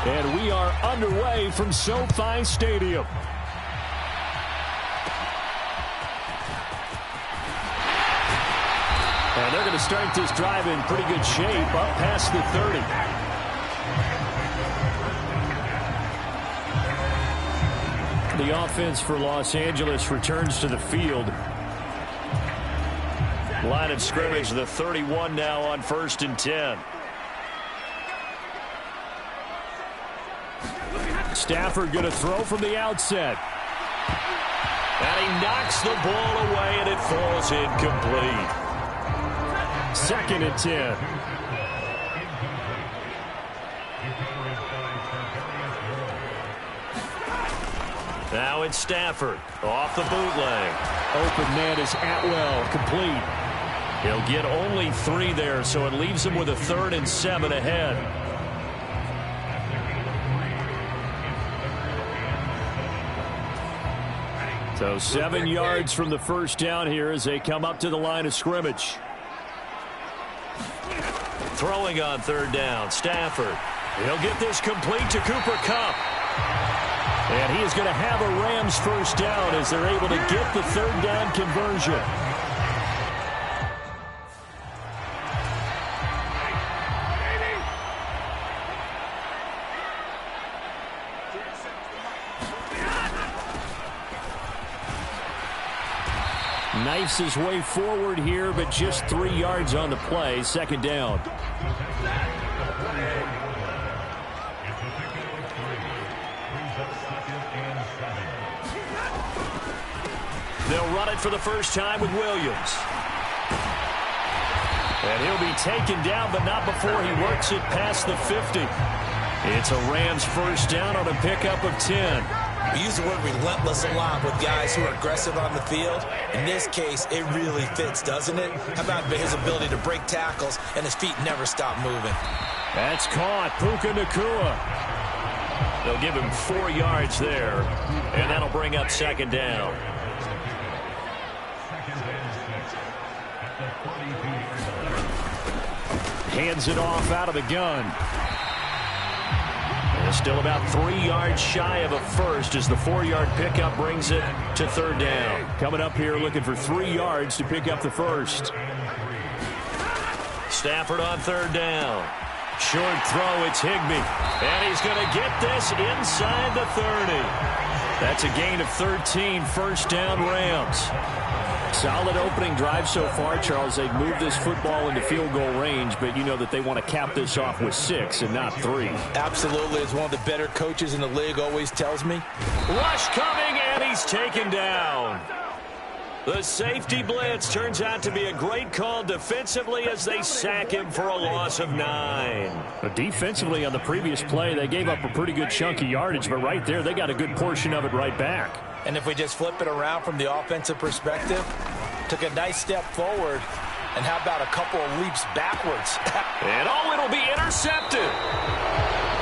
And we are underway from SoFi Stadium. And they're going to start this drive in pretty good shape up past the 30. The offense for Los Angeles returns to the field. Line of scrimmage, the 31 now on 1st and 10. Stafford going to throw from the outset. And he knocks the ball away, and it falls incomplete. 2nd and 10. Now it's Stafford off the bootleg. Open man is Atwell, complete. He'll get only 3 there, so it leaves him with a 3rd and 7 ahead. So 7 yards from the first down here as they come up to the line of scrimmage. Throwing on 3rd down, Stafford. He'll get this complete to Cooper Kupp. And he is going to have a Rams first down as they're able to get the 3rd down conversion. Knifes his way forward here, but just 3 yards on the play. 2nd down. They'll run it for the first time with Williams. And he'll be taken down, but not before he works it past the 50. It's a Rams first down on a pickup of 10. We use the word relentless a lot with guys who are aggressive on the field. In this case, it really fits, doesn't it? How about his ability to break tackles and his feet never stop moving? That's caught. Puka Nacua. They'll give him 4 yards there, and that'll bring up 2nd down. Hands it off out of the gun. Still about 3 yards shy of a first as the 4-yard pickup brings it to 3rd down. Coming up here looking for 3 yards to pick up the first. Stafford on 3rd down. Short throw, it's Higbee. And he's going to get this inside the 30. That's a gain of 13, first down Rams. Solid opening drive so far, Charles. They've moved this football into field goal range, but you know that they want to cap this off with 6 and not 3. Absolutely. As one of the better coaches in the league always tells me. Rush coming, and he's taken down. The safety blitz turns out to be a great call defensively as they sack him for a loss of 9. But defensively on the previous play, they gave up a pretty good chunk of yardage, but right there, they got a good portion of it right back. And if we just flip it around from the offensive perspective, took a nice step forward, and how about a couple of leaps backwards? And it'll be intercepted.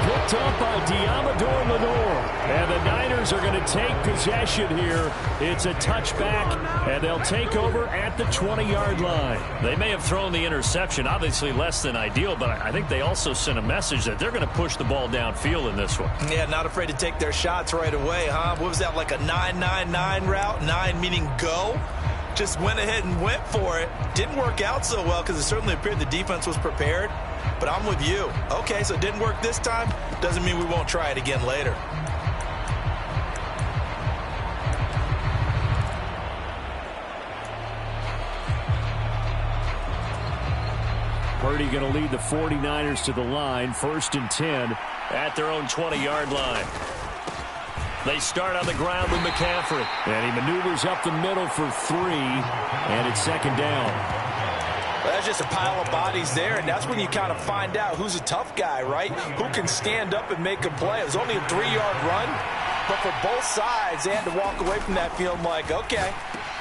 Picked up by Diamador Lenore. And the Niners are going to take possession here. It's a touchback, and they'll take over at the 20-yard line. They may have thrown the interception, obviously less than ideal, but I think they also sent a message that they're going to push the ball downfield in this one. Yeah, not afraid to take their shots right away, huh? What was that, like a 9-9-9 route? 9 meaning go? Just went ahead and went for it. Didn't work out so well because it certainly appeared the defense was prepared. But I'm with you. Okay, so it didn't work this time. Doesn't mean we won't try it again later. Purdy going to lead the 49ers to the line. 1st and 10 at their own 20-yard line. They start on the ground with McCaffrey. And he maneuvers up the middle for 3. And it's 2nd down. Well, that's just a pile of bodies there, and that's when you kind of find out who's a tough guy, right? Who can stand up and make a play. It was only a 3-yard run, but for both sides, they had to walk away from that feeling like, okay,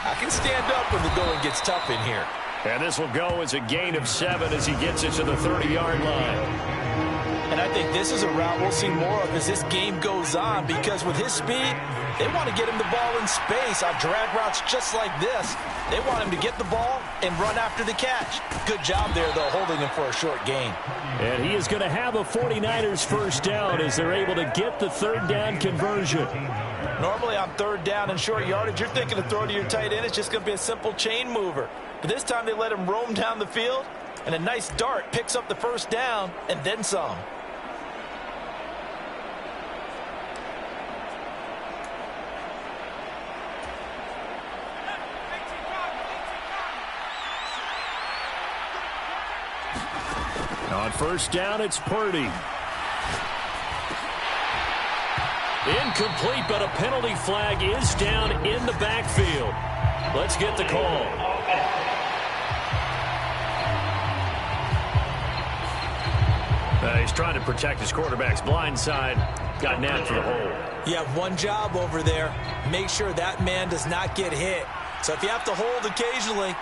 I can stand up when the going gets tough in here. And this will go as a gain of 7 as he gets it to the 30-yard line. And I think this is a route we'll see more of as this game goes on, because with his speed, they want to get him the ball in space on drag routes just like this. They want him to get the ball and run after the catch. Good job there, though, holding him for a short gain. And he is going to have a 49ers first down as they're able to get the third down conversion. Normally on third down and short yardage, you're thinking to throw to your tight end. It's just going to be a simple chain mover. But this time they let him roam down the field, and a nice dart picks up the first down and then some. On first down, it's Purdy. Incomplete, but a penalty flag is down in the backfield. Let's get the call. He's trying to protect his quarterback's blind side. Got nabbed for the hole. You have one job over there. Make sure that man does not get hit. So if you have to hold occasionally,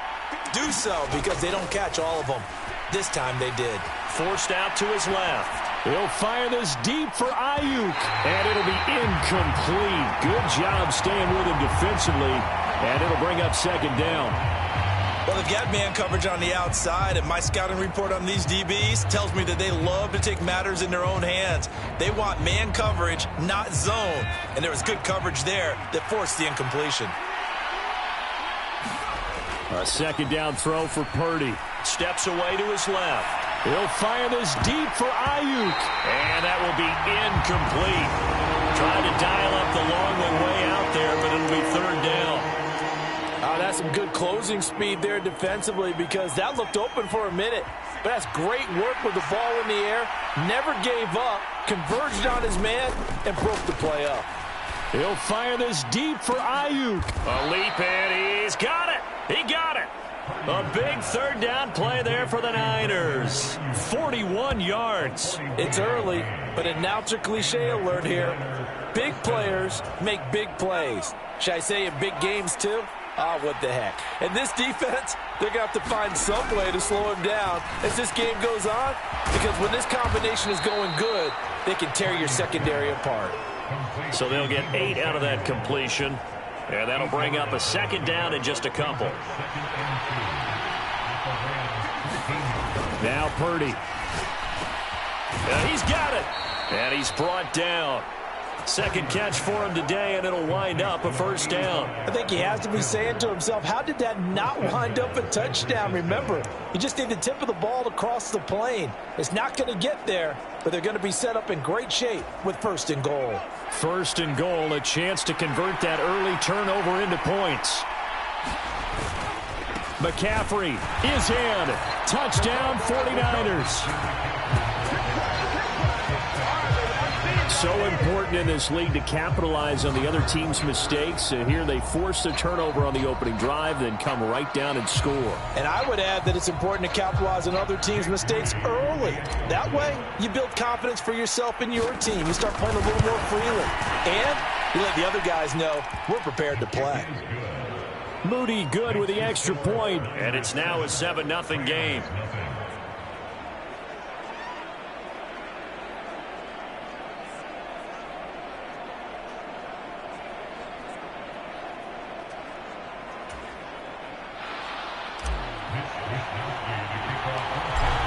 do so, because they don't catch all of them. This time they did. Forced out to his left. He'll fire this deep for Ayuk, and it'll be incomplete. Good job staying with him defensively, and it'll bring up second down. Well, they've got man coverage on the outside, and my scouting report on these DBs tells me that they love to take matters in their own hands. They want man coverage, not zone, and there was good coverage there that forced the incompletion. A second down throw for Purdy. Steps away to his left. He'll fire this deep for Ayuk. And that will be incomplete. Trying to dial up the long way out there, but it'll be third down. That's some good closing speed there defensively, because that looked open for a minute. But that's great work with the ball in the air. Never gave up. Converged on his man and broke the play up. He'll fire this deep for Ayuk. A leap, and he's got it. He got it. A big third down play there for the Niners. 41 yards. It's early, but announcer cliche alert here. Big players make big plays. Should I say in big games too? What the heck. And this defense, they're going to have to find some way to slow him down as this game goes on, because when this combination is going good, they can tear your secondary apart. So they'll get 8 out of that completion. And that'll bring up a second down in just a couple. Now Purdy. And he's got it. And he's brought down. Second catch for him today, and it'll wind up a first down. I think he has to be saying to himself, how did that not wind up a touchdown? Remember, you just need the tip of the ball to cross the plane. It's not going to get there, but they're going to be set up in great shape with first and goal. First and goal, a chance to convert that early turnover into points. McCaffrey is in. Touchdown, 49ers. So important in this league to capitalize on the other team's mistakes. Here they force the turnover on the opening drive, then come right down and score. And I would add that it's important to capitalize on other teams' mistakes early. That way, you build confidence for yourself and your team. You start playing a little more freely. And you let the other guys know we're prepared to play. Moody good with the extra point, and it's now a 7-0 game.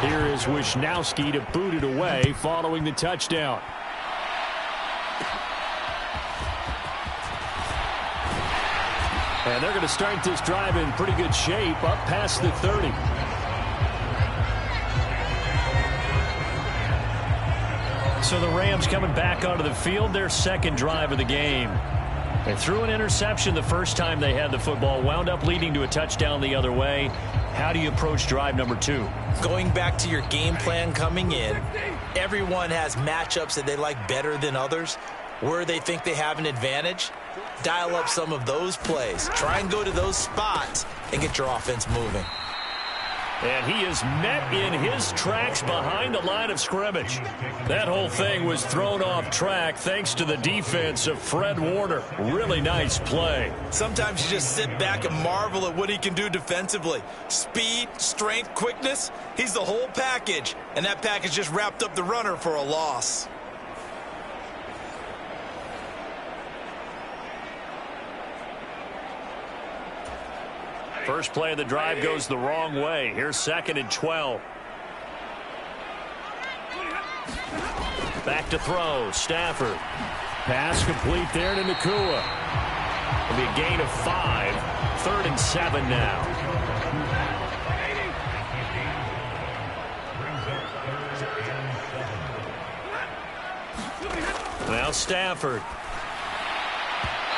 Here is Wisnowski to boot it away following the touchdown. And they're going to start this drive in pretty good shape, up past the 30. So the Rams coming back onto the field, their second drive of the game. They threw an interception the first time they had the football, wound up leading to a touchdown the other way. How do you approach drive number 2? Going back to your game plan coming in, everyone has matchups that they like better than others. Where they think they have an advantage, dial up some of those plays. Try and go to those spots and get your offense moving. And he is met in his tracks behind the line of scrimmage. That whole thing was thrown off track thanks to the defense of Fred Warner. Really nice play. Sometimes you just sit back and marvel at what he can do defensively. Speed, strength, quickness, he's the whole package. And that package just wrapped up the runner for a loss. First play of the drive goes the wrong way. Here's 2nd and 12. Back to throw. Stafford. Pass complete there to Nakua. It'll be a gain of 5. 3rd and 7 now. Now Stafford.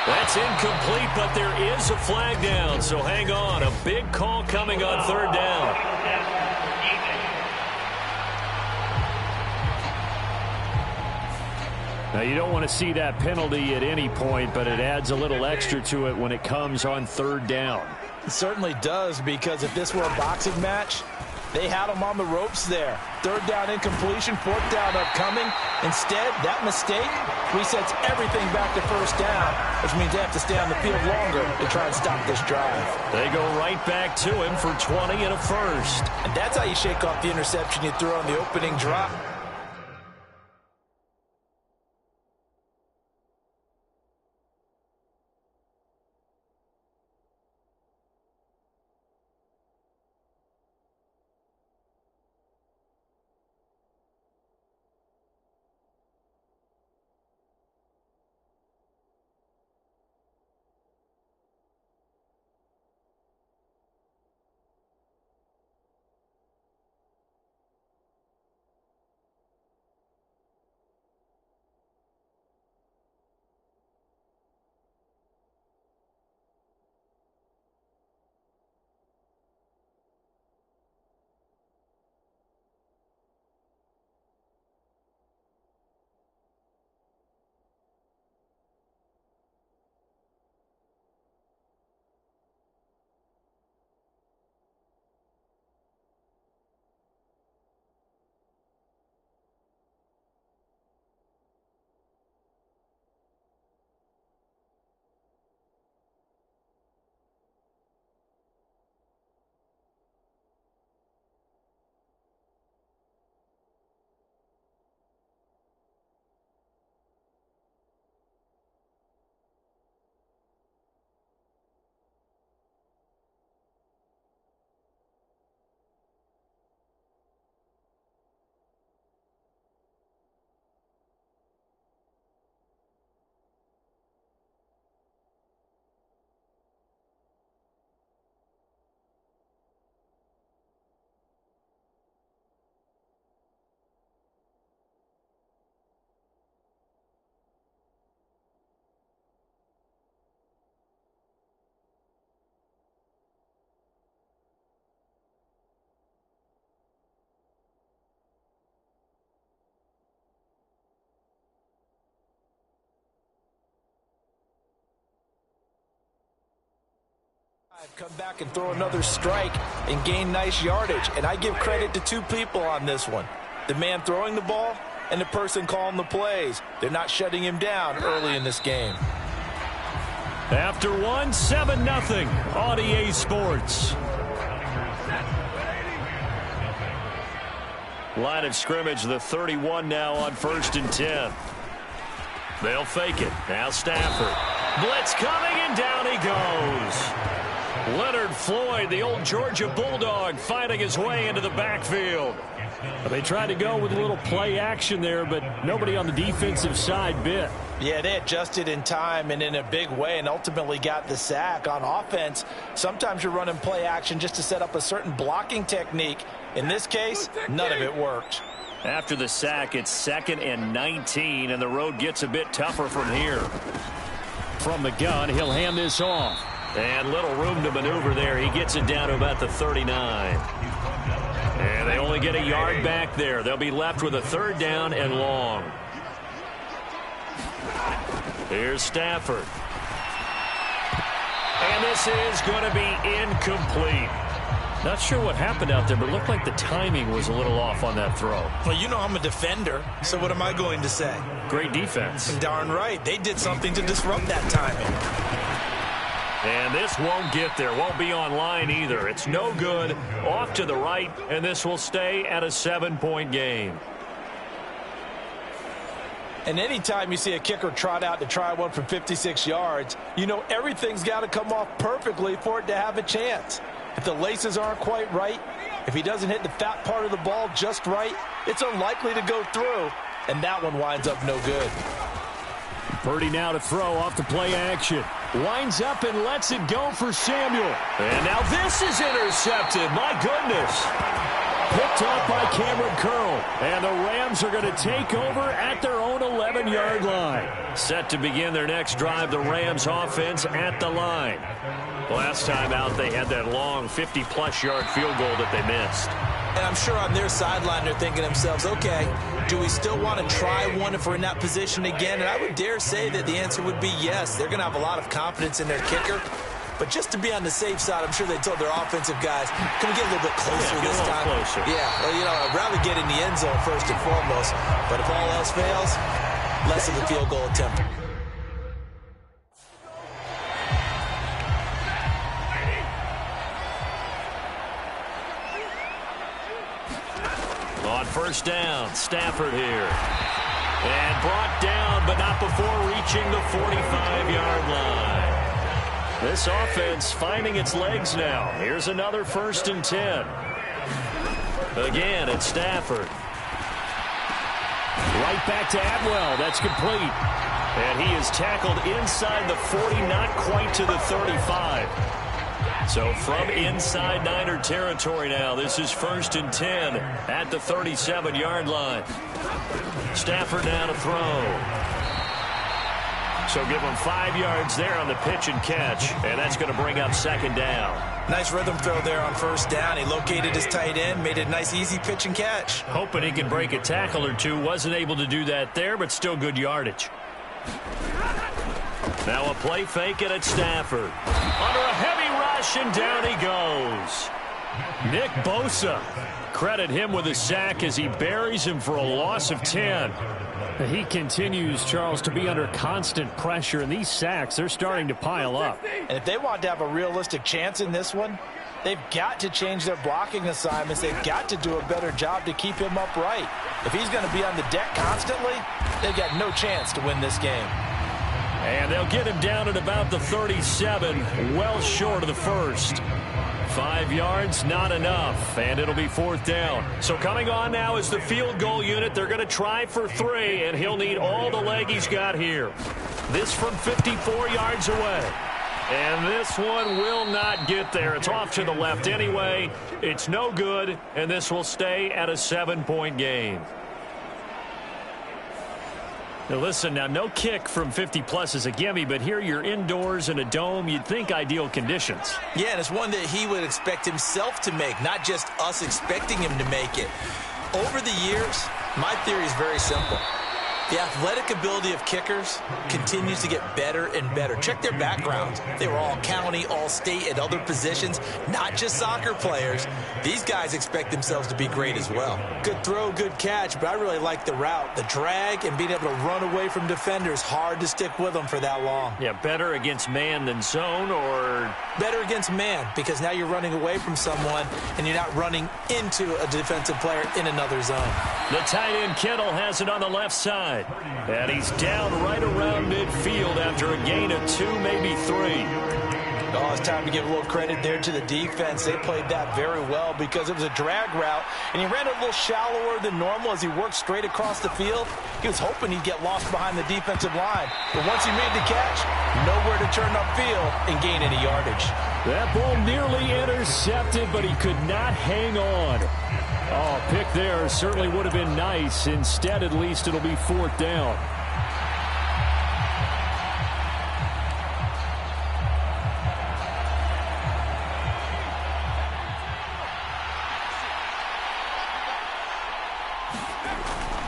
That's incomplete, but there is a flag down, so hang on. A big call coming on 3rd down. Now, you don't want to see that penalty at any point, but it adds a little extra to it when it comes on 3rd down. It certainly does, because if this were a boxing match, they had him on the ropes there. 3rd down incompletion, 4th down upcoming. Instead, that mistake resets everything back to 1st down, which means they have to stay on the field longer to try and stop this drive. They go right back to him for 20 and a first. And that's how you shake off the interception you threw on the opening drop. Come back and throw another strike and gain nice yardage. And I give credit to 2 people on this one. The man throwing the ball and the person calling the plays. They're not shutting him down early in this game. After 1, 7-0 on EA Sports. Line of scrimmage, the 31 now on 1st and 10. They'll fake it. Now Stafford. Blitz coming, and down he goes. Leonard Floyd, the old Georgia Bulldog, finding his way into the backfield. They tried to go with a little play action there, but nobody on the defensive side bit. Yeah, they adjusted in time and in a big way and ultimately got the sack. On offense, sometimes you're running play action just to set up a certain blocking technique. In this case, none of it worked. After the sack, it's 2nd and 19, and the road gets a bit tougher from here. From the gun, he'll hand this off. And little room to maneuver there. He gets it down to about the 39. And they only get a yard back there. They'll be left with a 3rd down and long. Here's Stafford. And this is going to be incomplete. Not sure what happened out there, but it looked like the timing was a little off on that throw. Well, you know I'm a defender, so what am I going to say? Great defense. Darn right. They did something to disrupt that timing. And this won't get there. Won't be on line either. It's no good. Off to the right, and this will stay at a 7-point game. And anytime you see a kicker trot out to try one from 56 yards, you know everything's got to come off perfectly for it to have a chance. If the laces aren't quite right, if he doesn't hit the fat part of the ball just right, it's unlikely to go through, and that one winds up no good. Purdy now to throw off the play action. Winds up and lets it go for Samuel. And now this is intercepted. My goodness. Picked off by Cameron Curl. And the Rams are going to take over at their own 11-yard line. Set to begin their next drive, the Rams offense at the line. Last time out, they had that long 50-plus yard field goal that they missed. And I'm sure on their sideline they're thinking to themselves, okay, do we still want to try one if we're in that position again? And I would dare say that the answer would be yes. They're going to have a lot of confidence in their kicker. But just to be on the safe side, I'm sure they told their offensive guys, can we get a little bit closer this time? Closer. Yeah, well, you know, I'd rather get in the end zone first and foremost. But if all else fails, less of a field goal attempt. On first down, Stafford here. And brought down, but not before reaching the 45-yard line. This offense finding its legs now. Here's another 1st and 10. Again, it's Stafford. Right back to Atwell. That's complete. And he is tackled inside the 40, not quite to the 35. So from inside Niner territory now, this is 1st and 10 at the 37-yard line. Stafford now to throw. So give him 5 yards there on the pitch and catch, and that's going to bring up 2nd down. Nice rhythm throw there on 1st down. He located his tight end, made it a nice, easy pitch and catch. Hoping he can break a tackle or two. Wasn't able to do that there, but still good yardage. Now a play fake it at Stafford. Under a heavy rush, and down he goes. Nick Bosa. Credit him with a sack as he buries him for a loss of 10. He continues, Charles, to be under constant pressure, and these sacks, they're starting to pile up. And if they want to have a realistic chance in this one, they've got to change their blocking assignments. They've got to do a better job to keep him upright. If he's going to be on the deck constantly, they've got no chance to win this game. And they'll get him down at about the 37, well short of the 1st. 5 yards, not enough, and it'll be 4th down. So coming on now is the field goal unit. They're going to try for 3, and he'll need all the leg he's got here. This from 54 yards away. And this one will not get there. It's off to the left anyway. It's no good, and this will stay at a 7-point game. Now listen, now no kick from 50-plus is a gimme, but here you're indoors in a dome. You'd think ideal conditions. Yeah, and it's one that he would expect himself to make, not just us expecting him to make it. Over the years, my theory is very simple. The athletic ability of kickers continues to get better and better. Check their backgrounds. They were all county, all state, at other positions, not just soccer players. These guys expect themselves to be great as well. Good throw, good catch, but I really like the route. The drag and being able to run away from defenders, hard to stick with them for that long. Yeah, better against man than zone, or better against man, because now you're running away from someone and you're not running into a defensive player in another zone. The tight end Kittle has it on the left side. And he's down right around midfield after a gain of 2, maybe 3. Oh, it's time to give a little credit there to the defense. They played that very well because it was a drag route, and he ran a little shallower than normal as he worked straight across the field. He was hoping he'd get lost behind the defensive line. But once he made the catch, nowhere to turn upfield and gain any yardage. That ball nearly intercepted, but he could not hang on. Oh, pick there certainly would have been nice. Instead, at least, it'll be 4th down.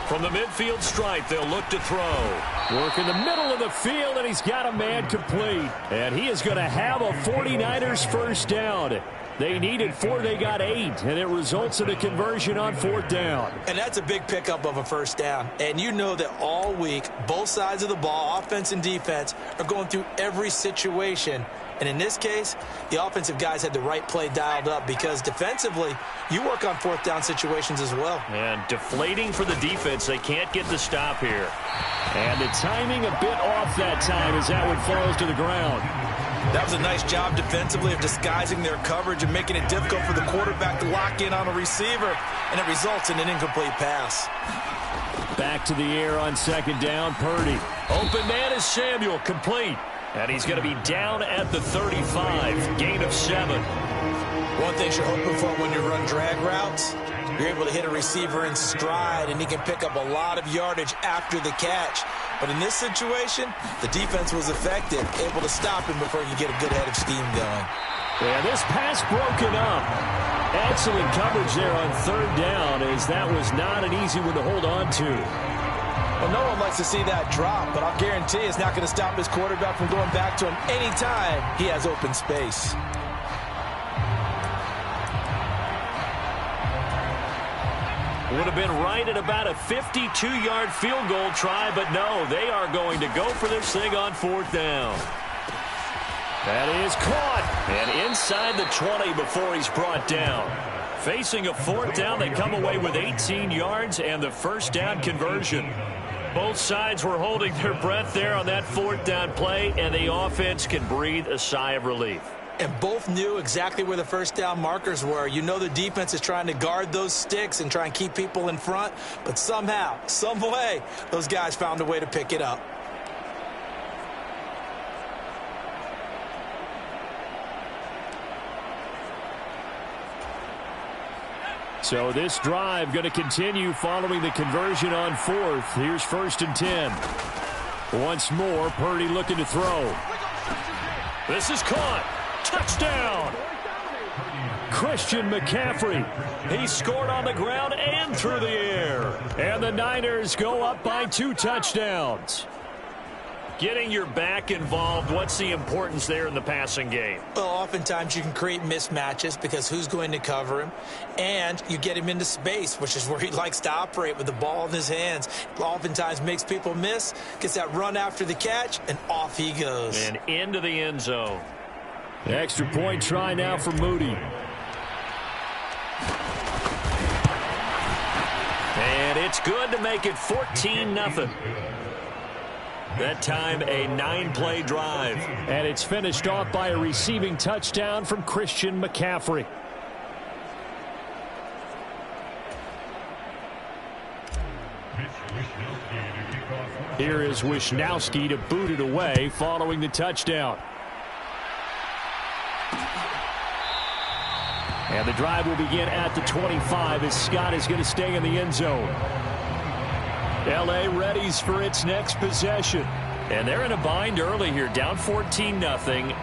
From the midfield stripe, they'll look to throw. Work in the middle of the field, and he's got a man complete. And he is going to have a 49ers 1st down. They needed 4, they got 8, and it results in a conversion on 4th down. And that's a big pickup of a first down. And you know that all week, both sides of the ball, offense and defense, are going through every situation. And in this case, the offensive guys had the right play dialed up because defensively, you work on 4th down situations as well. And deflating for the defense. They can't get the stop here. And the timing a bit off that time as that one falls to the ground. That was a nice job defensively of disguising their coverage and making it difficult for the quarterback to lock in on a receiver, and it results in an incomplete pass. Back to the air on 2nd down, Purdy. Open man is Samuel, complete. And he's going to be down at the 35, gain of 7. One thing you're hoping for when you run drag routes, you're able to hit a receiver in stride, and he can pick up a lot of yardage after the catch. But in this situation, the defense was effective, able to stop him before he could get a good head of steam going. Yeah, this pass broken up. Excellent coverage there on 3rd down, as that was not an easy one to hold on to. Well, no one likes to see that drop, but I'll guarantee it's not going to stop his quarterback from going back to him anytime he has open space. Would have been right at about a 52-yard field goal try, but no, they are going to go for this thing on 4th down. That is caught, and inside the 20 before he's brought down. Facing a 4th down, they come away with 18 yards and the first down conversion. Both sides were holding their breath there on that 4th down play, and the offense can breathe a sigh of relief. And both knew exactly where the first down markers were. You know the defense is trying to guard those sticks and try and keep people in front, but somehow, some way, those guys found a way to pick it up. So this drive going to continue following the conversion on 4th. Here's 1st and 10. Once more, Purdy looking to throw. This is caught. Touchdown. Christian McCaffrey. He scored on the ground and through the air. And the Niners go up by 2 touchdowns. Getting your back involved, what's the importance there in the passing game? Well, oftentimes you can create mismatches because who's going to cover him? And you get him into space, which is where he likes to operate with the ball in his hands. Oftentimes makes people miss, gets that run after the catch, and off he goes. And into the end zone. The extra point try now for Moody. And it's good to make it 14-0. That time, a 9-play drive. And it's finished off by a receiving touchdown from Christian McCaffrey. Here is Wisnowski to boot it away following the touchdown. And the drive will begin at the 25 as Scott is going to stay in the end zone. L.A. readies for its next possession. And they're in a bind early here, down 14-0.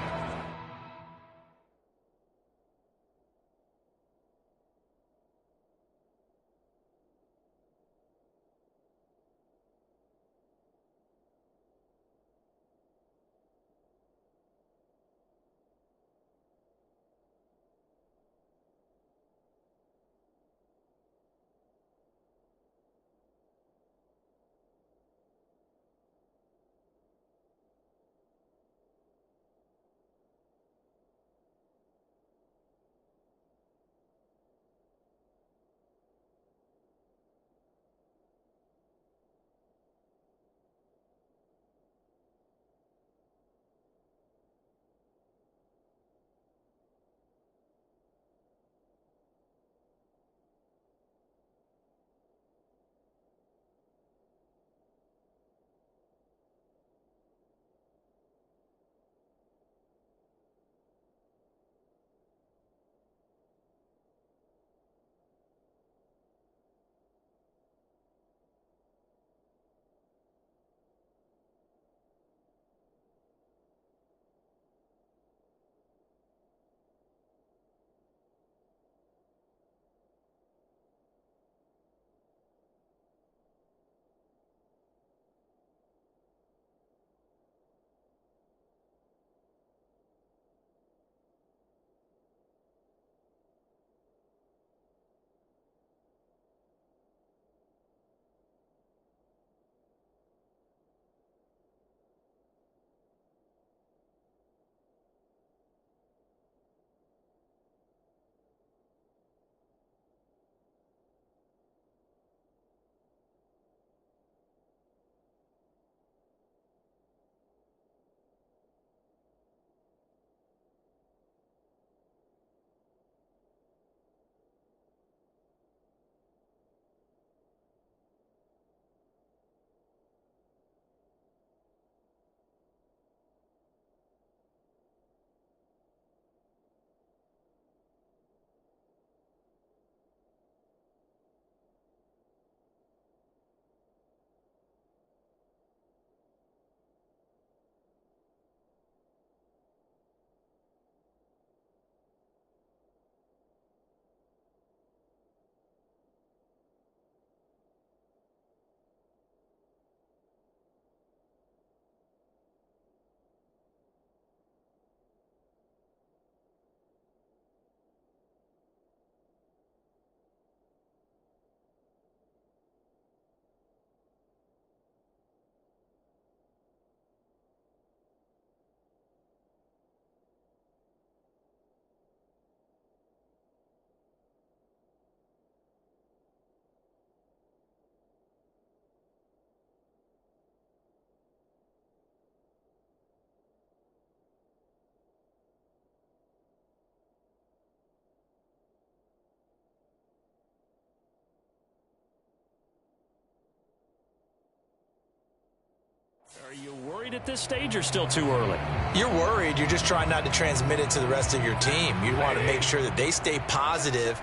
Are you worried at this stage or still too early? You're worried. You're just trying not to transmit it to the rest of your team. You want to make sure that they stay positive.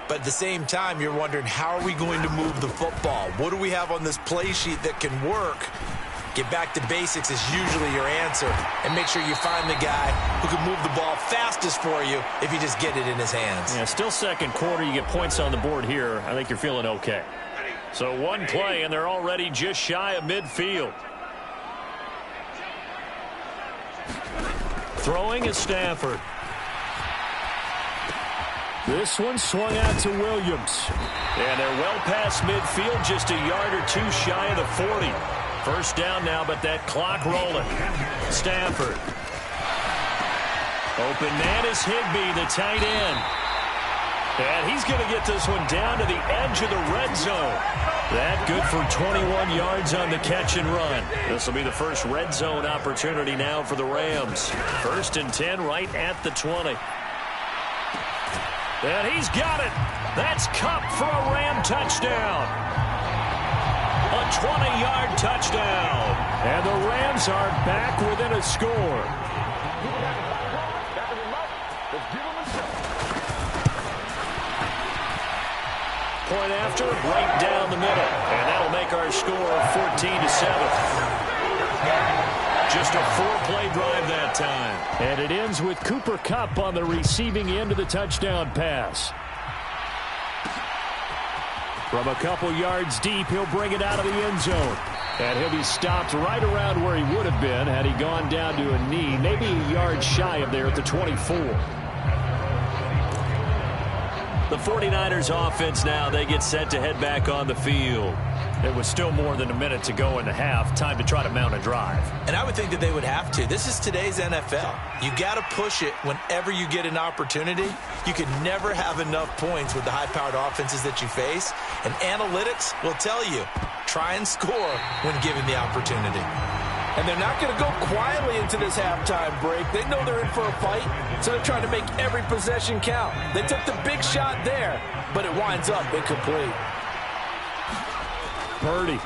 But at the same time, you're wondering, how are we going to move the football? What do we have on this play sheet that can work? Get back to basics is usually your answer. And make sure you find the guy who can move the ball fastest for you if you just get it in his hands. Yeah, still second quarter. You get points on the board here. I think you're feeling okay. So one play, and they're already just shy of midfield. Throwing is Stafford. This one swung out to Williams. And they're well past midfield, just a yard or two shy of the 40. First down now, but that clock rolling. Stafford. Open man is Higbee, the tight end. And he's going to get this one down to the edge of the red zone. That good for 21 yards on the catch and run. This will be the first red zone opportunity now for the Rams. 1st and 10 right at the 20. And he's got it. That's Kupp for a Ram touchdown. A 20-yard touchdown. And the Rams are back within a score. Point after, right down the middle. And that'll make our score 14-7. Just a 4-play drive that time. And it ends with Cooper Kupp on the receiving end of the touchdown pass. From a couple yards deep, he'll bring it out of the end zone. And he'll be stopped right around where he would have been had he gone down to a knee, maybe a yard shy of there at the 24. The 49ers offense now, they get set to head back on the field. There was still more than a minute to go in the half. Time to try to mount a drive. And I would think that they would have to. This is today's NFL. You got to push it whenever you get an opportunity. You can never have enough points with the high-powered offenses that you face. And analytics will tell you, try and score when given the opportunity. And they're not going to go quietly into this halftime break. They know they're in for a fight, so they're trying to make every possession count. They took the big shot there, but it winds up incomplete. Purdy.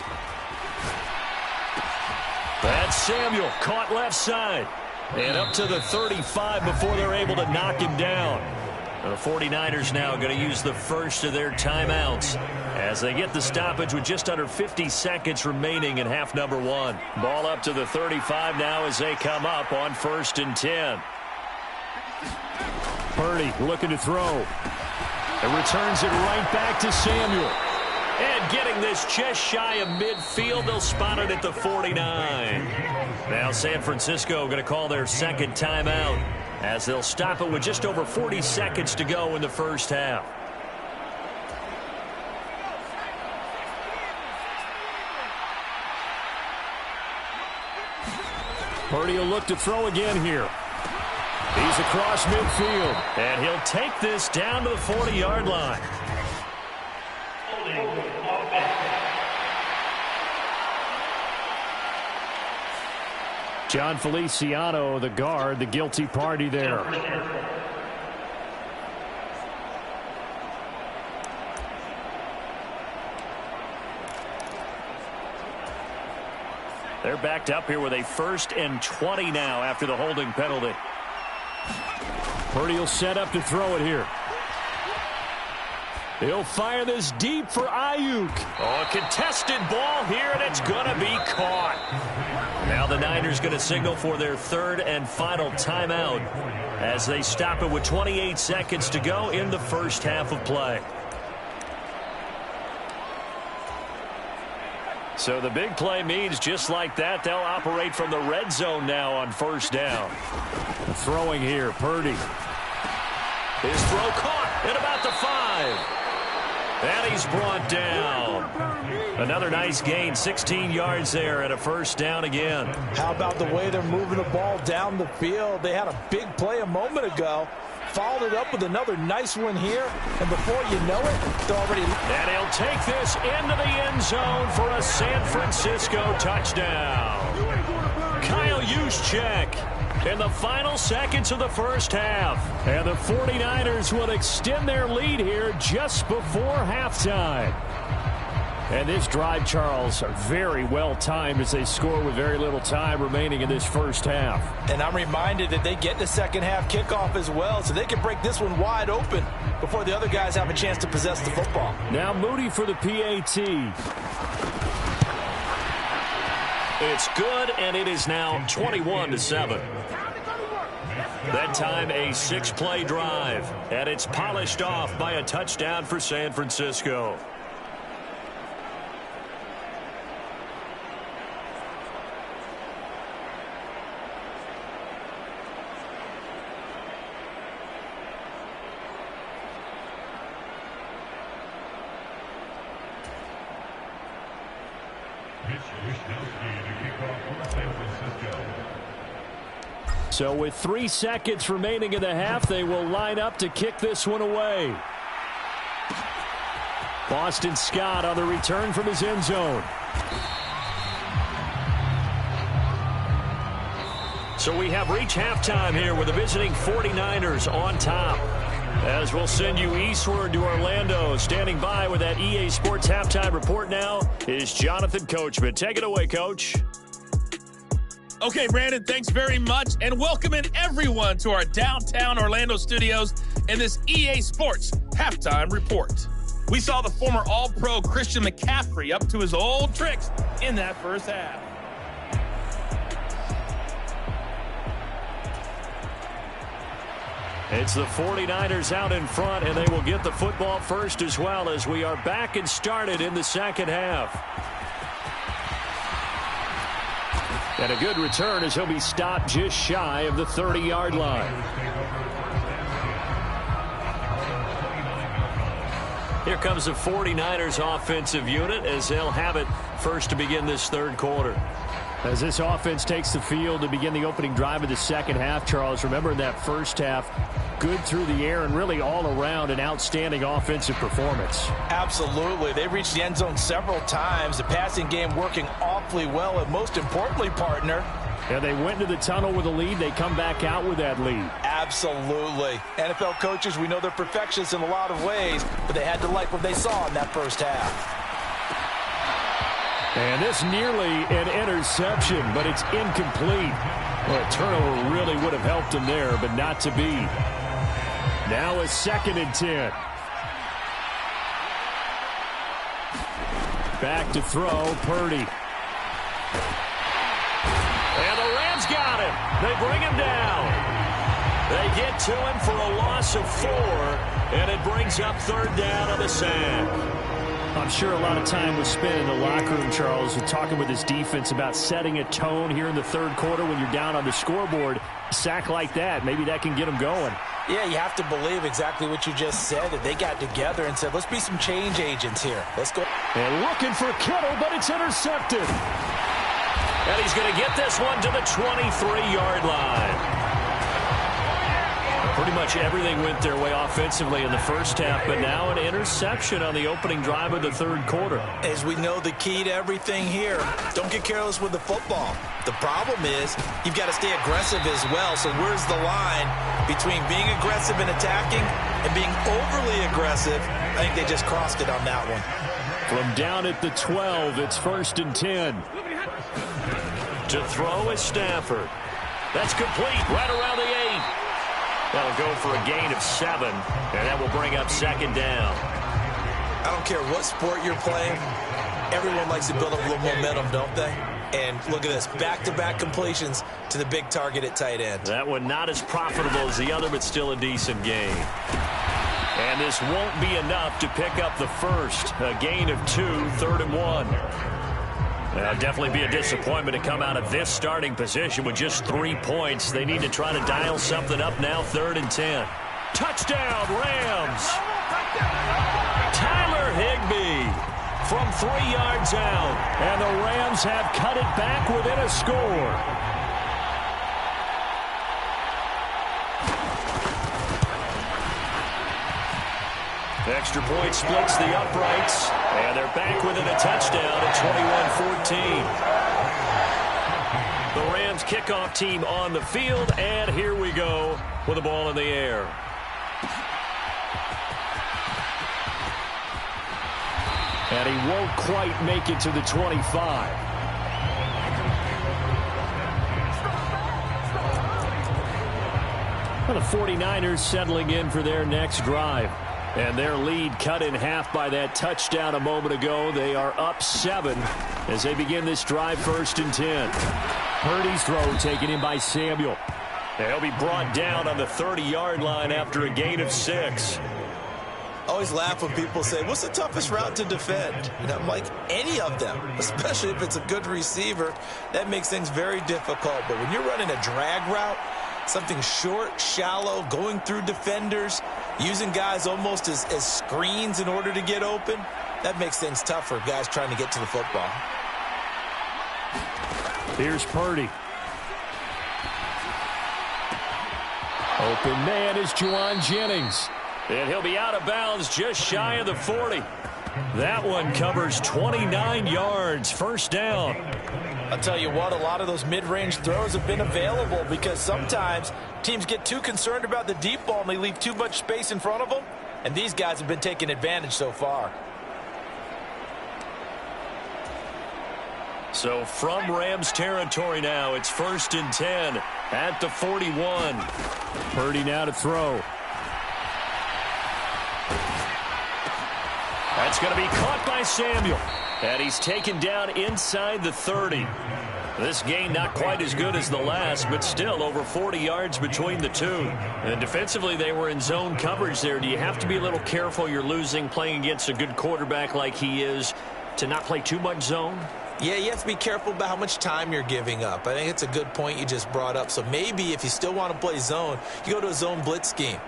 That's Samuel, caught left side. And up to the 35 before they're able to knock him down. The 49ers now going to use the first of their timeouts as they get the stoppage with just under 50 seconds remaining in half number 1. Ball up to the 35 now as they come up on 1st and 10. Purdy looking to throw. And returns it right back to Samuel. And getting this just shy of midfield, they'll spot it at the 49. Now San Francisco going to call their second timeout as they'll stop it with just over 40 seconds to go in the first half. Purdy will look to throw again here. He's across midfield, and he'll take this down to the 40-yard line. John Feliciano, the guard, the guilty party there. They're backed up here with a 1st and 20 now after the holding penalty. Purdy will set up to throw it here. He'll fire this deep for Ayuk. Oh, a contested ball here, and it's going to be caught. Now the Niners going to signal for their 3rd and final timeout as they stop it with 28 seconds to go in the first half of play. So the big play means just like that, they'll operate from the red zone now on 1st down. Throwing here, Purdy. His throw caught at about the 5. And he's brought down. Another nice gain, 16 yards there and a 1st down again. How about the way they're moving the ball down the field? They had a big play a moment ago. Followed it up with another nice one here. And before you know it, they're already... And he'll take this into the end zone for a San Francisco touchdown. Kyle Juszczyk in the final seconds of the first half. And the 49ers will extend their lead here just before halftime. And this drive, Charles, very well timed as they score with very little time remaining in this first half. And I'm reminded that they get the second half kickoff as well, so they can break this one wide open before the other guys have a chance to possess the football. Now Moody for the PAT. It's good, and it is now 21-7. That time a 6-play drive, and it's polished off by a touchdown for San Francisco. So with 3 seconds remaining in the half, they will line up to kick this one away. Boston Scott on the return from his end zone. So we have reached halftime here with the visiting 49ers on top. As we'll send you eastward to Orlando. Standing by with that EA Sports halftime report now is Jonathan Coachman. Take it away, Coach. Okay, Brandon, thanks very much, and welcoming everyone to our downtown Orlando studios in this EA Sports halftime report. We saw the former All-Pro Christian McCaffrey up to his old tricks in that first half. It's the 49ers out in front, and they will get the football first as well as we are back and started in the second half. And a good return as he'll be stopped just shy of the 30-yard line. Here comes the 49ers offensive unit as they'll have it first to begin this third quarter. As this offense takes the field to begin the opening drive of the second half, Charles, remember in that first half, good through the air and really all around an outstanding offensive performance. Absolutely. They reached the end zone several times. The passing game working awfully well, and most importantly, partner. And they went into the tunnel with a lead. They come back out with that lead. Absolutely. NFL coaches, we know they're perfectionists in a lot of ways, but they had to like what they saw in that first half. And this nearly an interception, but it's incomplete. Well, a turnover really would have helped him there, but not to be. Now a 2nd and 10. Back to throw, Purdy. And the Rams got him. They bring him down. They get to him for a loss of 4, and it brings up 3rd down on the sack. I'm sure a lot of time was spent in the locker room, Charles, with talking with his defense about setting a tone here in the third quarter when you're down on the scoreboard. A sack like that, maybe that can get them going. Yeah, you have to believe exactly what you just said, that they got together and said, let's be some change agents here. Let's go. And looking for Kittle, but it's intercepted. And he's going to get this one to the 23-yard line. Pretty much everything went their way offensively in the first half, but now an interception on the opening drive of the third quarter. As we know, the key to everything here, don't get careless with the football. The problem is you've got to stay aggressive as well. So where's the line between being aggressive and attacking and being overly aggressive? I think they just crossed it on that one. From down at the 12, it's 1st and 10. To throw is Stafford. That's complete right around the 8. That'll go for a gain of 7, and that will bring up 2nd down. I don't care what sport you're playing. Everyone likes to build up a little momentum, don't they? And look at this, back-to-back completions to the big target at tight end. That one not as profitable as the other, but still a decent gain. And this won't be enough to pick up the first. A gain of 2, 3rd and 1. That'll definitely be a disappointment to come out of this starting position with just 3 points. They need to try to dial something up now, 3rd and 10. Touchdown, Rams! Tyler Higbee from 3 yards out. And the Rams have cut it back within a score. Extra point splits the uprights, and they're back within a touchdown at 21-14. The Rams kickoff team on the field, and here we go with the ball in the air. And he won't quite make it to the 25. Well, the 49ers settling in for their next drive. And their lead cut in half by that touchdown a moment ago. They are up 7 as they begin this drive, 1st and 10. Purdy's throw taken in by Samuel. And he'll be brought down on the 30-yard line after a gain of 6. Always laugh when people say, what's the toughest route to defend? And I'm like, any of them, especially if it's a good receiver. That makes things very difficult. But when you're running a drag route, something short, shallow, going through defenders, using guys almost as screens in order to get open, that makes things tough for guys trying to get to the football. Here's Purdy. Open man is Juwan Jennings. And he'll be out of bounds just shy of the 40. That one covers 29 yards, 1st down. I'll tell you what, a lot of those mid-range throws have been available because sometimes teams get too concerned about the deep ball and they leave too much space in front of them. And these guys have been taking advantage so far. So from Rams territory now, it's 1st and 10 at the 41. Purdy now to throw. That's going to be caught by Samuel. And he's taken down inside the 30. This gain not quite as good as the last, but still over 40 yards between the two. And defensively, they were in zone coverage there. Do you have to be a little careful you're losing playing against a good quarterback like he is to not play too much zone? Yeah, you have to be careful about how much time you're giving up. I think it's a good point you just brought up. So maybe if you still want to play zone, you go to a zone blitz scheme.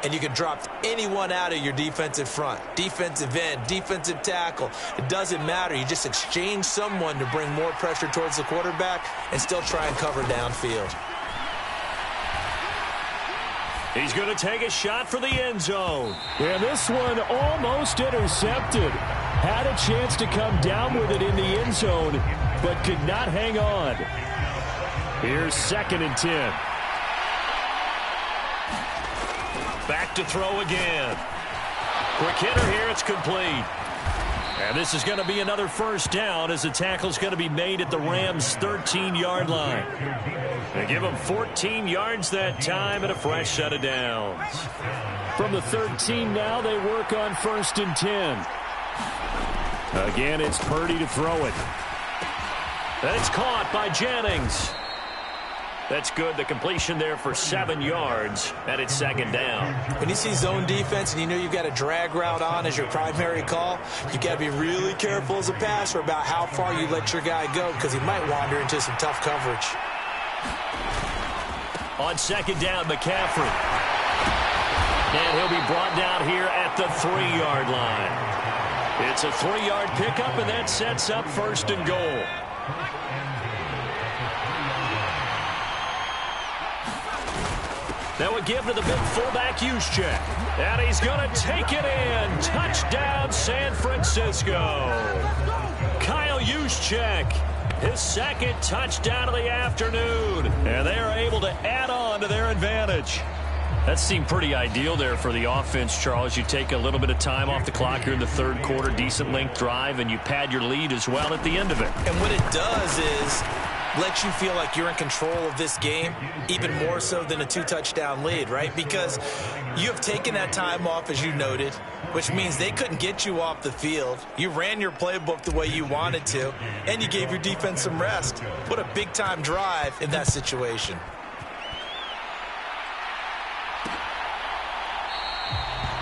And you can drop anyone out of your defensive front, defensive end, defensive tackle. It doesn't matter. You just exchange someone to bring more pressure towards the quarterback and still try and cover downfield. He's going to take a shot for the end zone. And this one almost intercepted. Had a chance to come down with it in the end zone, but could not hang on. Here's 2nd and 10. Back to throw again. Quick hitter here. It's complete. And this is going to be another 1st down as the tackle's going to be made at the Rams' 13-yard line. They give him 14 yards that time and a fresh set of downs. From the 13 now, they work on 1st and 10. Again, it's Purdy to throw it. And it's caught by Jennings. That's good. The completion there for 7 yards, and it's 2nd down. When you see zone defense and you know you've got a drag route on as your primary call, you've got to be really careful as a passer about how far you let your guy go because he might wander into some tough coverage. On 2nd down, McCaffrey. And he'll be brought down here at the 3-yard line. It's a 3-yard pickup, and that sets up 1st and goal. That would give to the big fullback Juszczyk. And he's going to take it in. Touchdown, San Francisco. Kyle Juszczyk, his 2nd touchdown of the afternoon. And they are able to add on to their advantage. That seemed pretty ideal there for the offense, Charles. You take a little bit of time off the clock here in the 3rd quarter, decent length drive, and you pad your lead as well at the end of it. And what it does is let you feel like you're in control of this game, even more so than a 2-touchdown lead, right? Because you have taken that time off, as you noted, which means they couldn't get you off the field. You ran your playbook the way you wanted to, and you gave your defense some rest. What a big-time drive in that situation.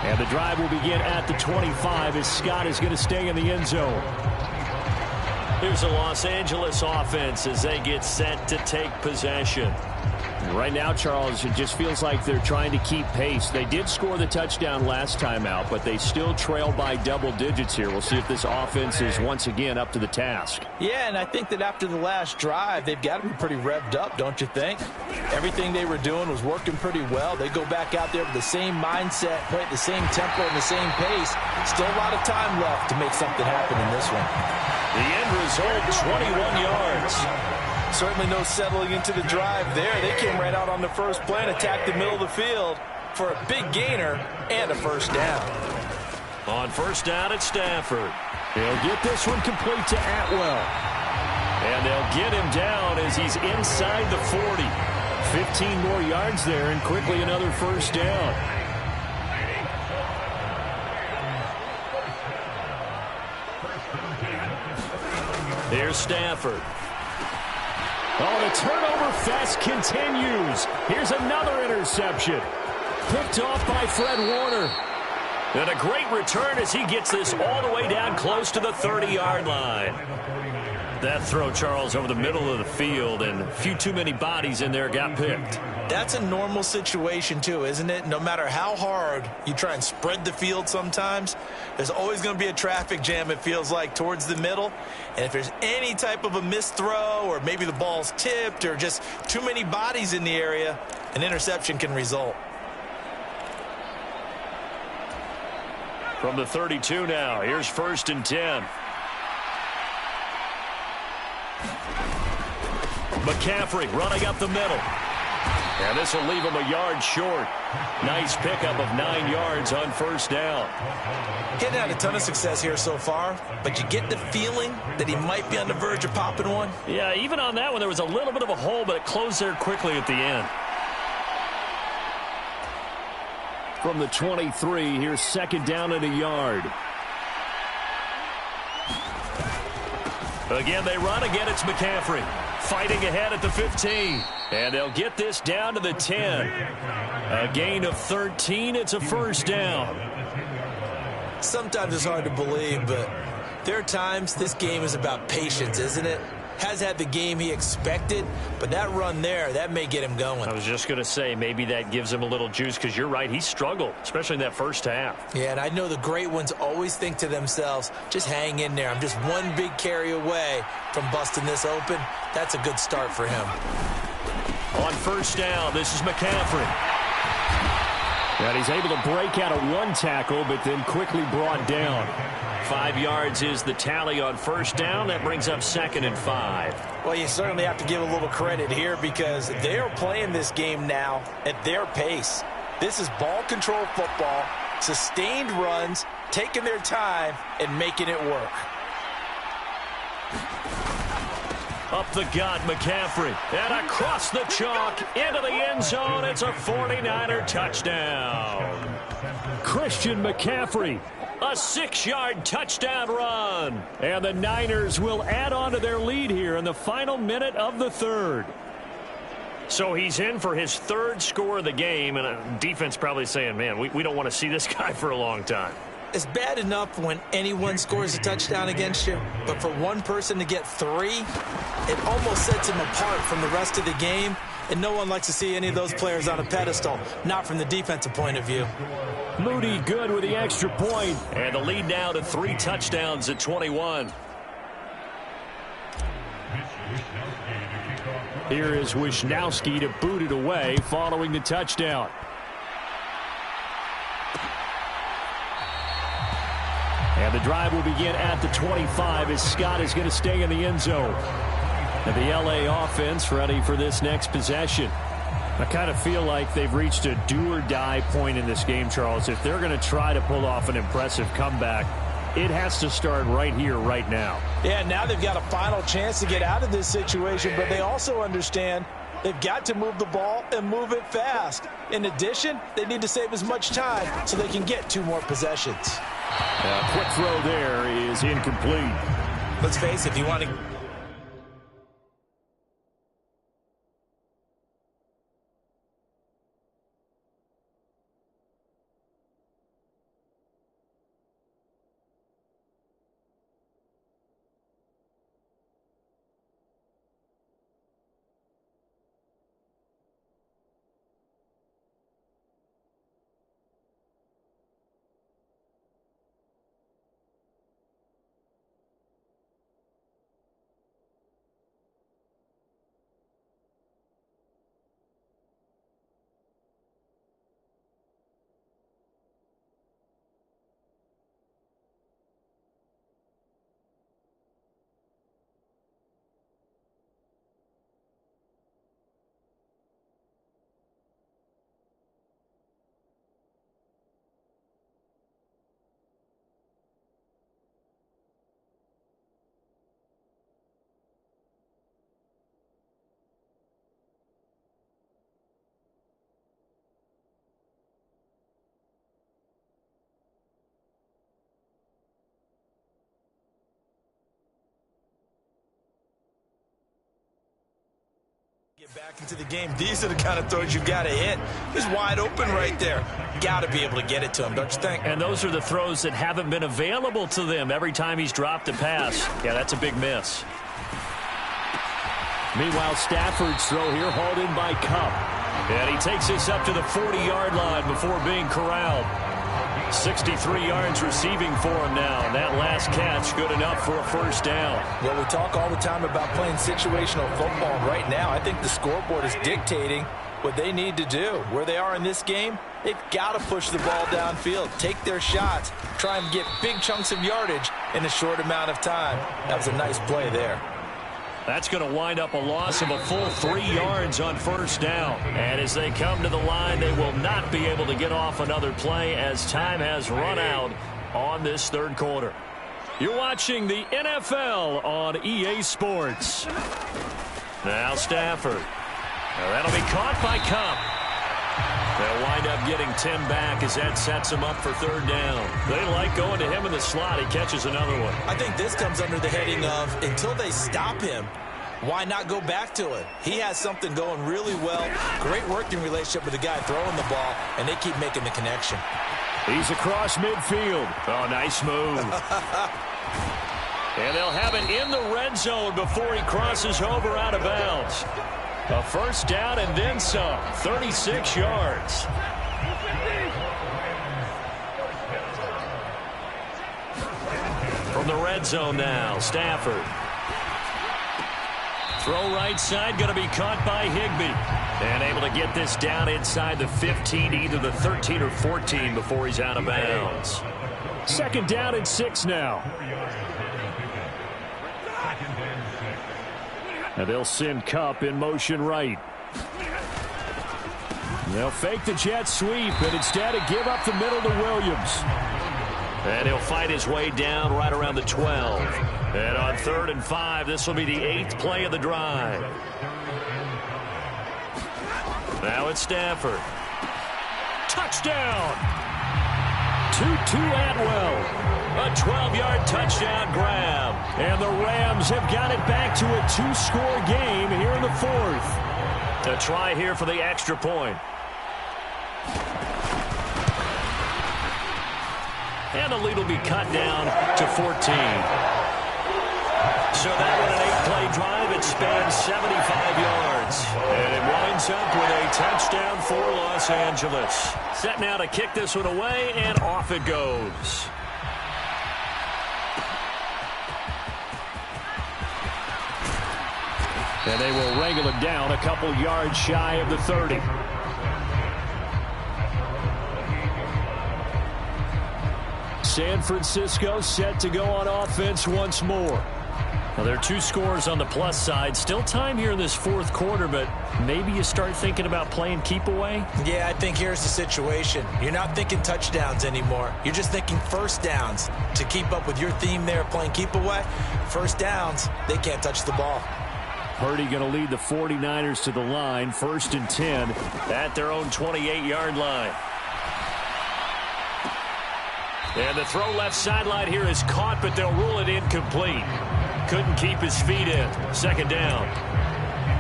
And the drive will begin at the 25 as Scott is going to stay in the end zone. Here's the Los Angeles offense as they get set to take possession. Right now, Charles, it just feels like they're trying to keep pace. They did score the touchdown last time out, but they still trail by double digits here. We'll see if this offense is once again up to the task. Yeah, and I think that after the last drive, they've got to be pretty revved up, don't you think? Everything they were doing was working pretty well. They go back out there with the same mindset, play at the same tempo and the same pace. Still a lot of time left to make something happen in this one. The end result, 21 yards. Certainly no settling into the drive there. They came right out on the first play and attacked the middle of the field for a big gainer and a 1st down. On 1st down at Stafford. He'll get this one complete to Atwell. And they'll get him down as he's inside the 40. 15 more yards there, and quickly another first down. Here's Stafford. Oh, the turnover fest continues. Here's another interception. Picked off by Fred Warner. And a great return as he gets this all the way down close to the 30-yard line. That throw, Charles, over the middle of the field, and a few too many bodies in there got picked. That's a normal situation, too, isn't it? No matter how hard you try and spread the field sometimes, there's always going to be a traffic jam, it feels like, towards the middle. And if there's any type of a missed throw, or maybe the ball's tipped, or just too many bodies in the area, an interception can result. From the 32 now, here's 1st and 10. McCaffrey running up the middle. And this will leave him a yard short. Nice pickup of 9 yards on 1st down. Getting had a ton of success here so far, but you get the feeling that he might be on the verge of popping one. Yeah, even on that one, there was a little bit of a hole, but it closed there quickly at the end. From the 23, here's 2nd down and a yard. Again, they run. Again, it's McCaffrey. Fighting ahead at the 15. And they'll get this down to the 10. A gain of 13. It's a first down. Sometimes it's hard to believe, but there are times this game is about patience, isn't it? Has had the game he expected, but that run there, that may get him going. I was just going to say, maybe that gives him a little juice, because you're right, he struggled, especially in that first half. Yeah, and I know the great ones always think to themselves, just hang in there. I'm just one big carry away from busting this open. That's a good start for him. On 1st down, this is McCaffrey. And he's able to break out of one tackle, but then quickly brought down. 5 yards is the tally on 1st down. That brings up 2nd and 5. Well, you certainly have to give a little credit here, because they are playing this game now at their pace. This is ball control football, sustained runs, taking their time, and making it work. Up the gut, McCaffrey. And across the chalk, into the end zone. It's a 49er touchdown. Christian McCaffrey. A 6-yard touchdown run. And the Niners will add on to their lead here in the final minute of the 3rd. So he's in for his 3rd score of the game, and defense probably saying, man, we don't want to see this guy for a long time. It's bad enough when anyone scores a touchdown against you, but for one person to get 3, it almost sets him apart from the rest of the game, and no one likes to see any of those players on a pedestal, not from the defensive point of view. Moody good with the extra point, and the lead now to 3 touchdowns at 21. Here is Wisnowski to boot it away following the touchdown. And the drive will begin at the 25 as Scott is going to stay in the end zone. And the LA offense ready for this next possession. I kind of feel like they've reached a do-or-die point in this game, Charles. If they're going to try to pull off an impressive comeback, it has to start right here, right now. Yeah, now they've got a final chance to get out of this situation, but they also understand they've got to move the ball and move it fast. In addition, they need to save as much time so they can get 2 more possessions. A quick throw there is incomplete. Let's face it, if you want to... Get back into the game. These are the kind of throws you've got to hit. He's wide open right there. Got to be able to get it to him, don't you think? And those are the throws that haven't been available to them every time he's dropped a pass. Yeah, that's a big miss. Meanwhile, Stafford's throw here hauled in by Cup. And he takes this up to the 40-yard line before being corralled. 63 yards receiving for him now. And that last catch good enough for a first down. Well, we talk all the time about playing situational football. Right now, I think the scoreboard is dictating what they need to do. Where they are in this game, they've got to push the ball downfield, take their shots, try and get big chunks of yardage in a short amount of time. That was a nice play there. That's going to wind up a loss of a full 3 yards on first down. And as they come to the line, they will not be able to get off another play as time has run out on this third quarter. You're watching the NFL on EA Sports. Now Stafford. Now that'll be caught by Cup. They'll wind up getting 10 back as that sets him up for third down. They like going to him in the slot. He catches another one. I think this comes under the heading of until they stop him, why not go back to it? He has something going really well. Great working relationship with the guy throwing the ball, and they keep making the connection. He's across midfield. Oh, nice move. And they'll have it in the red zone before he crosses over out of bounds. A first down and then some. 36 yards. From the red zone now, Stafford. Throw right side, going to be caught by Higbee. And able to get this down inside the 15, either the 13 or 14 before he's out of bounds. Second down and 6 now. And they'll send Cup in motion right. They'll fake the jet sweep, and instead give up the middle to Williams. And he'll fight his way down right around the 12. And on 3rd and 5, this will be the 8th play of the drive. Now it's Stafford. Touchdown! Tutu Atwell. A 12-yard touchdown grab. And the Rams have got it back to a 2-score game here in the 4th. A try here for the extra point. And the lead will be cut down to 14. So that with an 8-play drive, it spans 75 yards. And it winds up with a touchdown for Los Angeles. Set now to kick this one away, and off it goes. And they will wrangle it down a couple yards shy of the 30. San Francisco set to go on offense once more. Now, there are 2 scores on the plus side. Still time here in this 4th quarter, but maybe you start thinking about playing keep away? Yeah, I think here's the situation. You're not thinking touchdowns anymore. You're just thinking first downs. To keep up with your theme there, playing keep away, first downs, they can't touch the ball. Purdy going to lead the 49ers to the line, 1st and 10 at their own 28-yard line. And the throw left sideline here is caught, but they'll rule it incomplete. Couldn't keep his feet in. 2nd down.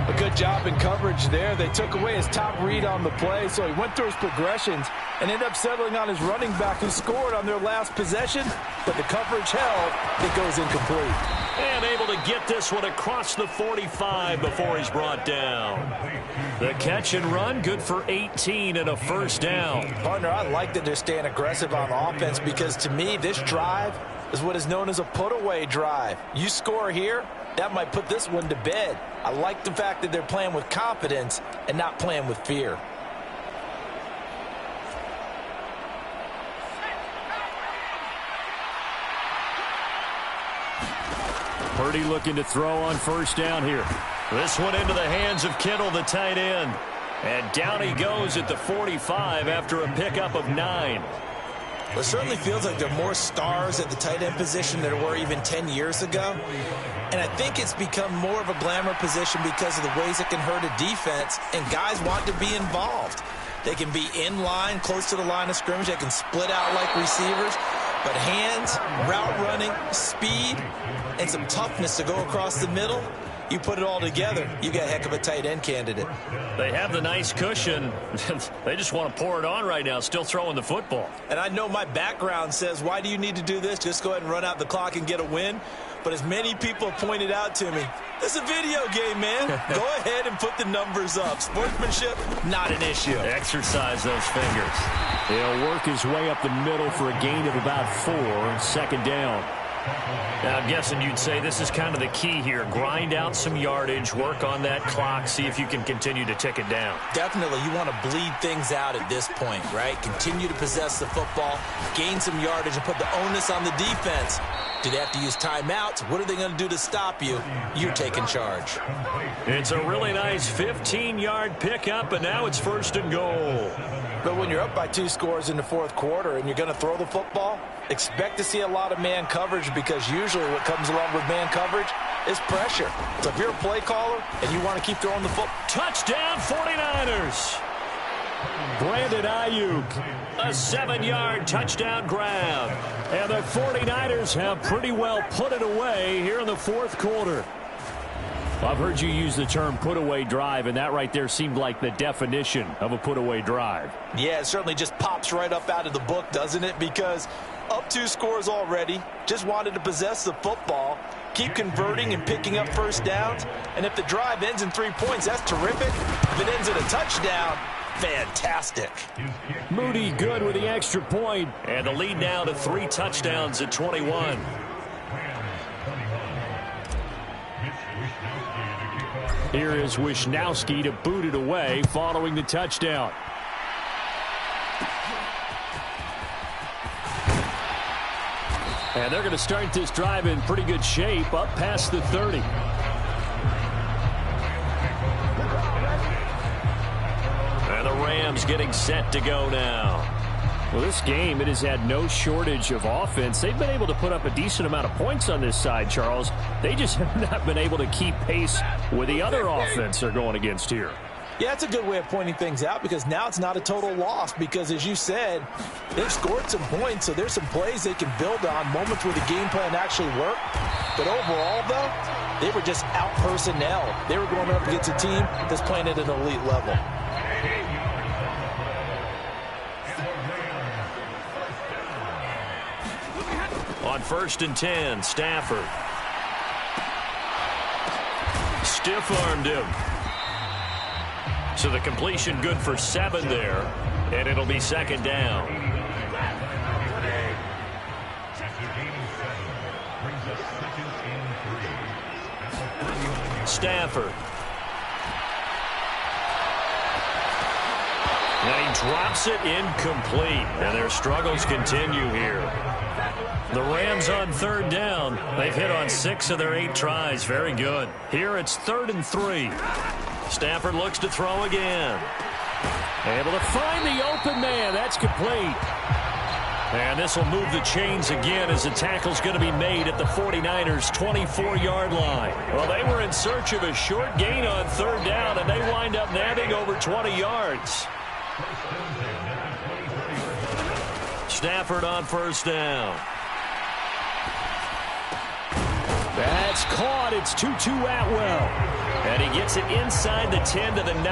A good job in coverage there. They took away his top read on the play, so he went through his progressions and ended up settling on his running back who scored on their last possession, but the coverage held. It goes incomplete. And able to get this one across the 45 before he's brought down. The catch and run, good for 18 and a first down. Partner, I like that they're staying aggressive on offense because to me, this drive is what is known as a put-away drive. You score here, that might put this one to bed. I like the fact that they're playing with confidence and not playing with fear. Purdy looking to throw on first down here. This one into the hands of Kittle, the tight end. And down he goes at the 45 after a pickup of 9. Well, it certainly feels like there are more stars at the tight end position than there were even 10 years ago. And I think it's become more of a glamour position because of the ways it can hurt a defense, and guys want to be involved. They can be in line, close to the line of scrimmage. They can split out like receivers. But hands, route running, speed, and some toughness to go across the middle, You put it all together, you got a heck of a tight end candidate. They have the nice cushion. They just want to pour it on right now, still throwing the football. And I know my background says, why do you need to do this? Just go ahead and run out the clock and get a win. But as many people have pointed out to me, this is a video game, man. Go ahead and put the numbers up. Sportsmanship, not an issue. Exercise those fingers. He'll work his way up the middle for a gain of about 4, 2nd down. Now, I'm guessing you'd say this is kind of the key here. Grind out some yardage, work on that clock, see if you can continue to tick it down. Definitely. You want to bleed things out at this point, right? Continue to possess the football, gain some yardage, and put the onus on the defense. Do they have to use timeouts? What are they going to do to stop you? You're taking charge. It's a really nice 15-yard pickup, and now it's 1st and goal. But when you're up by 2 scores in the 4th quarter and you're going to throw the football, expect to see a lot of man coverage, because usually what comes along with man coverage is pressure. So if you're a play caller and you want to keep throwing the football. Touchdown 49ers. Brandon Ayuk, a 7-yard touchdown grab. And the 49ers have pretty well put it away here in the 4th quarter. I've heard you use the term put-away drive, and that right there seemed like the definition of a put-away drive. Yeah, it certainly just pops right up out of the book, doesn't it? Because up 2 scores already, just wanted to possess the football, keep converting and picking up 1st downs. And if the drive ends in 3 points, that's terrific. If it ends in a touchdown, fantastic. Moody good with the extra point, and the lead now to 3 touchdowns at 21. Here is Wisnowski to boot it away following the touchdown. And they're going to start this drive in pretty good shape, up past the 30. And the Rams getting set to go now. Well, this game, it has had no shortage of offense. They've been able to put up a decent amount of points on this side, Charles. They just have not been able to keep pace with the other offense they're going against here. Yeah, that's a good way of pointing things out, because now it's not a total loss, because as you said, they've scored some points, so there's some plays they can build on, moments where the game plan actually worked. But overall, though, they were just out personnel. They were going up against a team that's playing at an elite level. On 1st and 10, Stafford. Stiff-armed him. So the completion good for 7 there, and it'll be 2nd down. Stafford. Now he drops it incomplete, and their struggles continue here. The Rams on 3rd down. They've hit on 6 of their 8 tries. Very good. Here it's 3rd and 3. Stafford looks to throw again. Able to find the open man. That's complete. And this will move the chains again as the tackle's going to be made at the 49ers' 24-yard line. Well, they were in search of a short gain on 3rd down, and they wind up nabbing over 20 yards. Stafford on 1st down. That's caught. It's Tutu Atwell. And he gets it inside the 10 to the 9.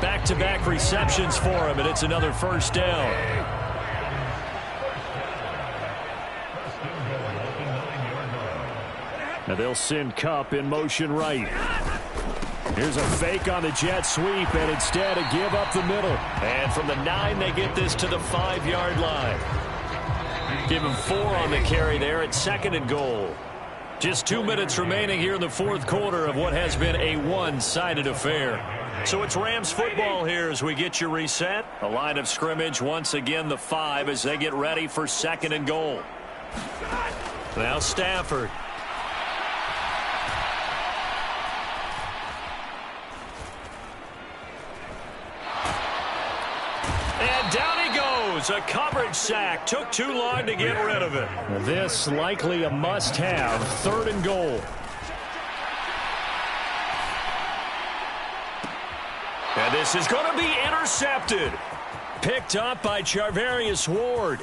Back-to-back receptions for him, and it's another 1st down. Now they'll send Kupp in motion right. Here's a fake on the jet sweep, and instead a give up the middle. And from the 9, they get this to the 5-yard line. Give him 4 on the carry there at 2nd and goal. Just 2 minutes remaining here in the 4th quarter of what has been a one-sided affair. So it's Rams football here as we get you reset. A line of scrimmage, once again the 5 as they get ready for 2nd and goal. Now Stafford. And down he goes. A coverage sack. Took too long to get rid of it. This likely a must-have. 3rd and goal. And this is going to be intercepted. Picked up by Charvarius Ward.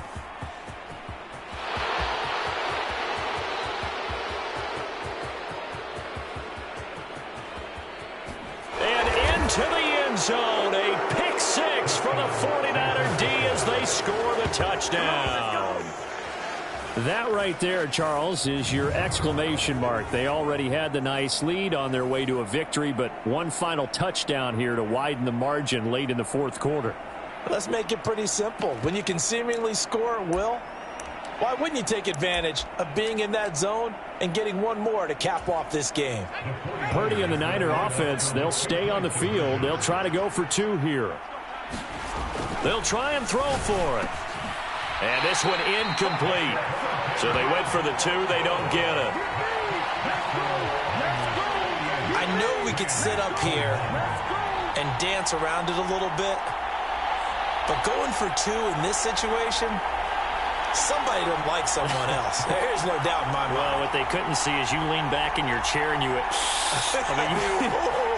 zone. A pick six for the 49er D as they score the touchdown. That right there, Charles, is your exclamation mark. They already had the nice lead on their way to a victory, but one final touchdown here to widen the margin late in the fourth quarter. Let's make it pretty simple. When you can seemingly score at will, why wouldn't you take advantage of being in that zone and getting one more to cap off this game? Purdy and the Niner offense, they'll stay on the field. They'll try to go for two here. They'll try and throw for it. And this one incomplete. So they went for the two. They don't get it. I know we could sit up here and dance around it a little bit, but going for two in this situation, somebody doesn't like someone else. There's no doubt in my mind. Well, what they couldn't see is you lean back in your chair and you went,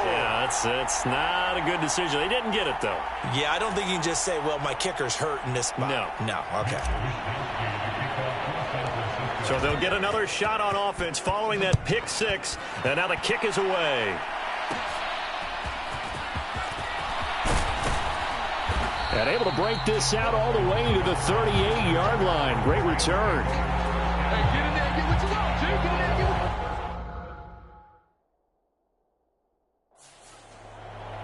yeah, it's not a good decision. They didn't get it, though. Yeah, I don't think you can just say, well, my kicker's hurt in this spot. No, okay. So they'll get another shot on offense following that pick six, and now the kick is away. And able to break this out all the way to the 38-yard line. Great return. Hey, get in there and get what you want, G. Get in there and get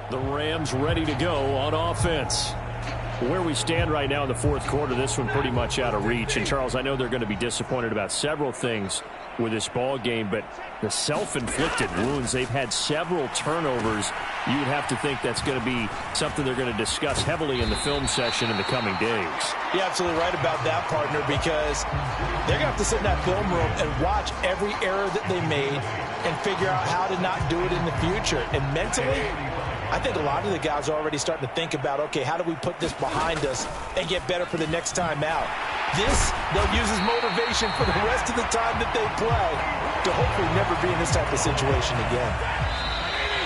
what... The Rams ready to go on offense. Where we stand right now in the fourth quarter, this one pretty much out of reach. And, Charles, I know they're going to be disappointed about several things with this ball game, but the self-inflicted wounds, they've had several turnovers. You would have to think that's going to be something they're going to discuss heavily in the film session in the coming days. You're absolutely right about that, partner, because they're going to have to sit in that film room and watch every error that they made and figure out how to not do it in the future. And mentally, I think a lot of the guys are already starting to think about, okay, how do we put this behind us and get better for the next time out? This, they'll use as motivation for the rest of the time that they play to hopefully never be in this type of situation again.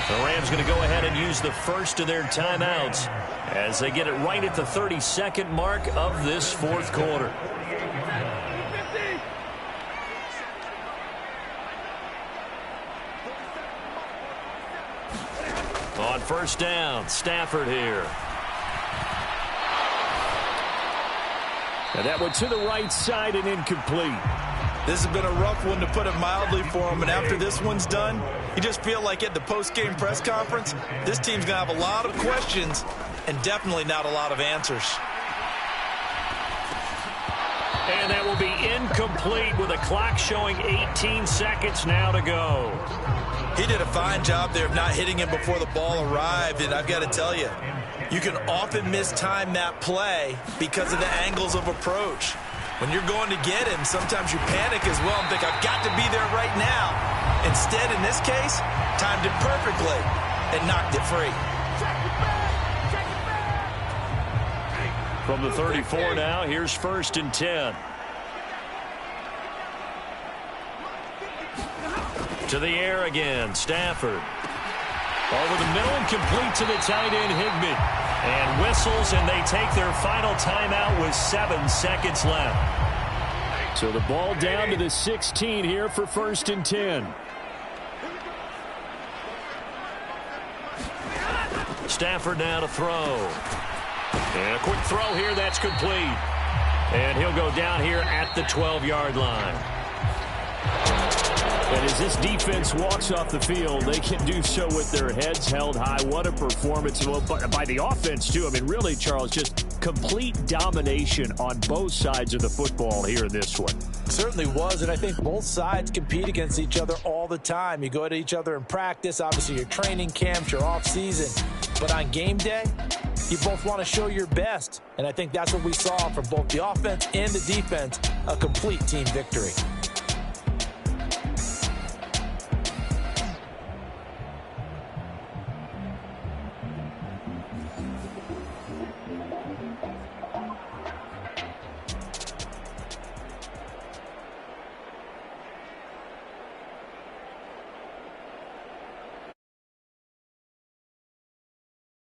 The Rams going to go ahead and use the first of their timeouts as they get it right at the 32nd mark of this fourth quarter. On first down, Stafford here. And that went to the right side and incomplete. This has been a rough one, to put it mildly, for him. And after this one's done, you just feel like at the post-game press conference, this team's going to have a lot of questions and definitely not a lot of answers. And that will be incomplete with a clock showing 18 seconds now to go. He did a fine job there of not hitting him before the ball arrived. And I've got to tell you, you can often mistime that play because of the angles of approach. When you're going to get him, sometimes you panic as well and think, I've got to be there right now. Instead, in this case, timed it perfectly and knocked it free. From the 34 now, here's first and 10. To the air again, Stafford. Over the middle and complete to the tight end, Higbee. And whistles, and they take their final timeout with 7 seconds left. So the ball down to the 16 here for first and 10. Stafford now to throw. And a quick throw here, that's complete. And he'll go down here at the 12-yard line. And as this defense walks off the field, they can do so with their heads held high. What a performance by the offense, too. I mean, really, Charles, just complete domination on both sides of the football here in this one. Certainly was, and I think both sides compete against each other all the time. You go to each other in practice, obviously your training camps, your off-season. But on game day, you both want to show your best. And I think that's what we saw from both the offense and the defense, a complete team victory.